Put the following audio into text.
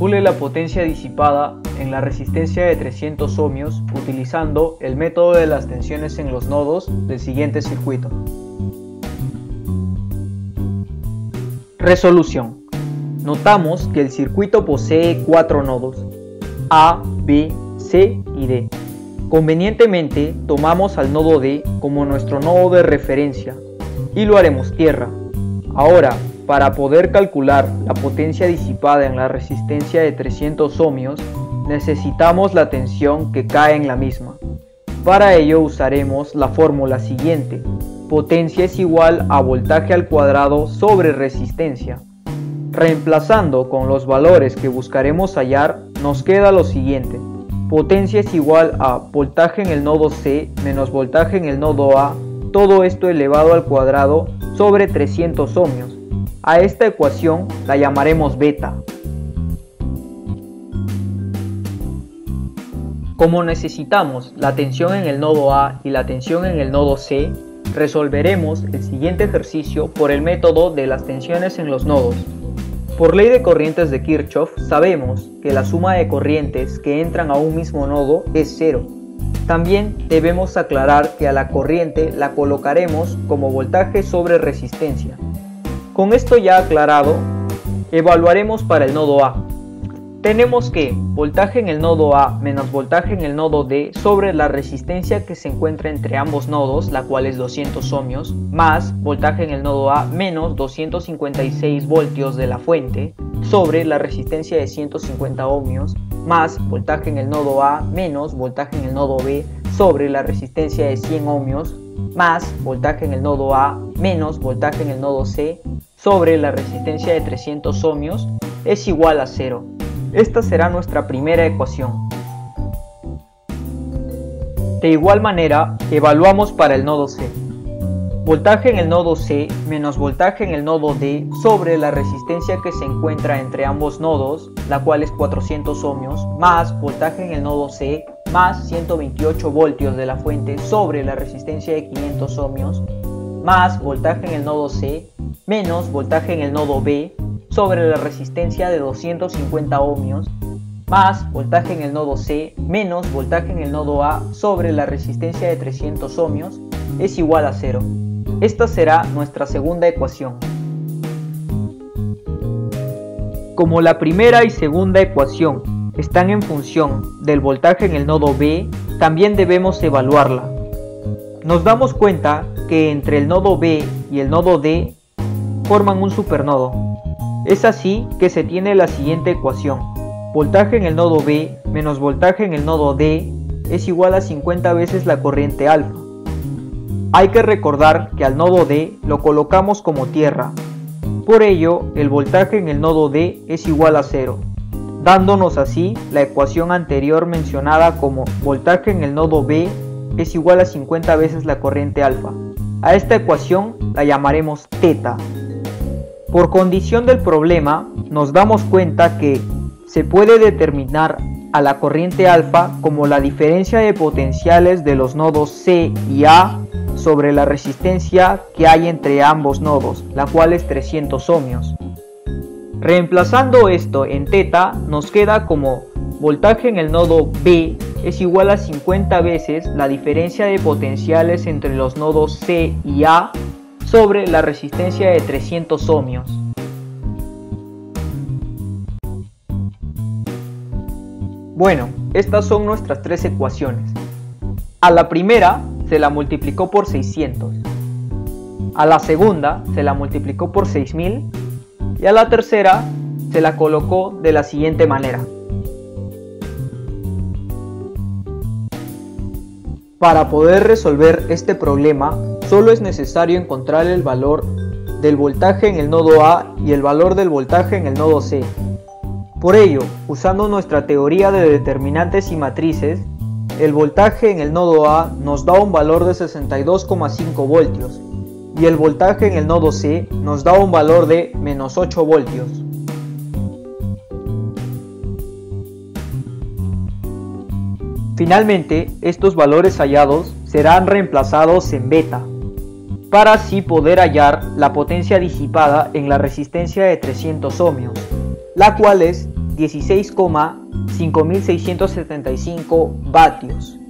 Calcule la potencia disipada en la resistencia de 300 ohmios utilizando el método de las tensiones en los nodos del siguiente circuito. Resolución. Notamos que el circuito posee 4 nodos, A, B, C y D. Convenientemente tomamos al nodo D como nuestro nodo de referencia y lo haremos tierra. Ahora, para poder calcular la potencia disipada en la resistencia de 300 ohmios, necesitamos la tensión que cae en la misma. Para ello usaremos la fórmula siguiente: potencia es igual a voltaje al cuadrado sobre resistencia. Reemplazando con los valores que buscaremos hallar, nos queda lo siguiente: potencia es igual a voltaje en el nodo C menos voltaje en el nodo A, todo esto elevado al cuadrado sobre 300 ohmios. A esta ecuación la llamaremos beta. Como necesitamos la tensión en el nodo A y la tensión en el nodo C, resolveremos el siguiente ejercicio por el método de las tensiones en los nodos. Por ley de corrientes de Kirchhoff, sabemos que la suma de corrientes que entran a un mismo nodo es cero. También debemos aclarar que a la corriente la colocaremos como voltaje sobre resistencia. Con esto ya aclarado, evaluaremos para el nodo A. Tenemos que voltaje en el nodo A menos voltaje en el nodo D sobre la resistencia que se encuentra entre ambos nodos, la cual es 200 ohmios, más voltaje en el nodo A menos 256 voltios de la fuente sobre la resistencia de 150 ohmios, más voltaje en el nodo A menos voltaje en el nodo B sobre la resistencia de 100 ohmios, más voltaje en el nodo A menos voltaje en el nodo C sobre la resistencia de 300 ohmios es igual a 0. Esta será nuestra primera ecuación. De igual manera, evaluamos para el nodo C. Voltaje en el nodo C menos voltaje en el nodo D sobre la resistencia que se encuentra entre ambos nodos, la cual es 400 ohmios, más voltaje en el nodo C más 128 voltios de la fuente sobre la resistencia de 500 ohmios, más voltaje en el nodo C menos voltaje en el nodo B sobre la resistencia de 250 ohmios, más voltaje en el nodo C menos voltaje en el nodo A sobre la resistencia de 300 ohmios es igual a 0. Esta será nuestra segunda ecuación. Como la primera y segunda ecuación están en función del voltaje en el nodo B, también debemos evaluarla. Nos damos cuenta que entre el nodo B y el nodo D forman un supernodo. Es así que se tiene la siguiente ecuación: voltaje en el nodo B menos voltaje en el nodo D es igual a 50 veces la corriente alfa. Hay que recordar que al nodo D lo colocamos como tierra, por ello el voltaje en el nodo D es igual a 0, dándonos así la ecuación anterior mencionada como voltaje en el nodo B es igual a 50 veces la corriente alfa. A esta ecuación la llamaremos teta. Por condición del problema, nos damos cuenta que se puede determinar a la corriente alfa como la diferencia de potenciales de los nodos C y A sobre la resistencia que hay entre ambos nodos, la cual es 300 ohmios. Reemplazando esto en teta, nos queda como voltaje en el nodo B es igual a 50 veces la diferencia de potenciales entre los nodos C y A sobre la resistencia de 300 ohmios. Bueno, estas son nuestras tres ecuaciones. A la primera se la multiplicó por 600, a la segunda se la multiplicó por 6000 y a la tercera se la colocó de la siguiente manera. Para poder resolver este problema, solo es necesario encontrar el valor del voltaje en el nodo A y el valor del voltaje en el nodo C. Por ello, usando nuestra teoría de determinantes y matrices, el voltaje en el nodo A nos da un valor de 62,5 voltios y el voltaje en el nodo C nos da un valor de menos 8 voltios. Finalmente, estos valores hallados serán reemplazados en beta, para así poder hallar la potencia disipada en la resistencia de 300 ohmios, la cual es 16,5675 vatios.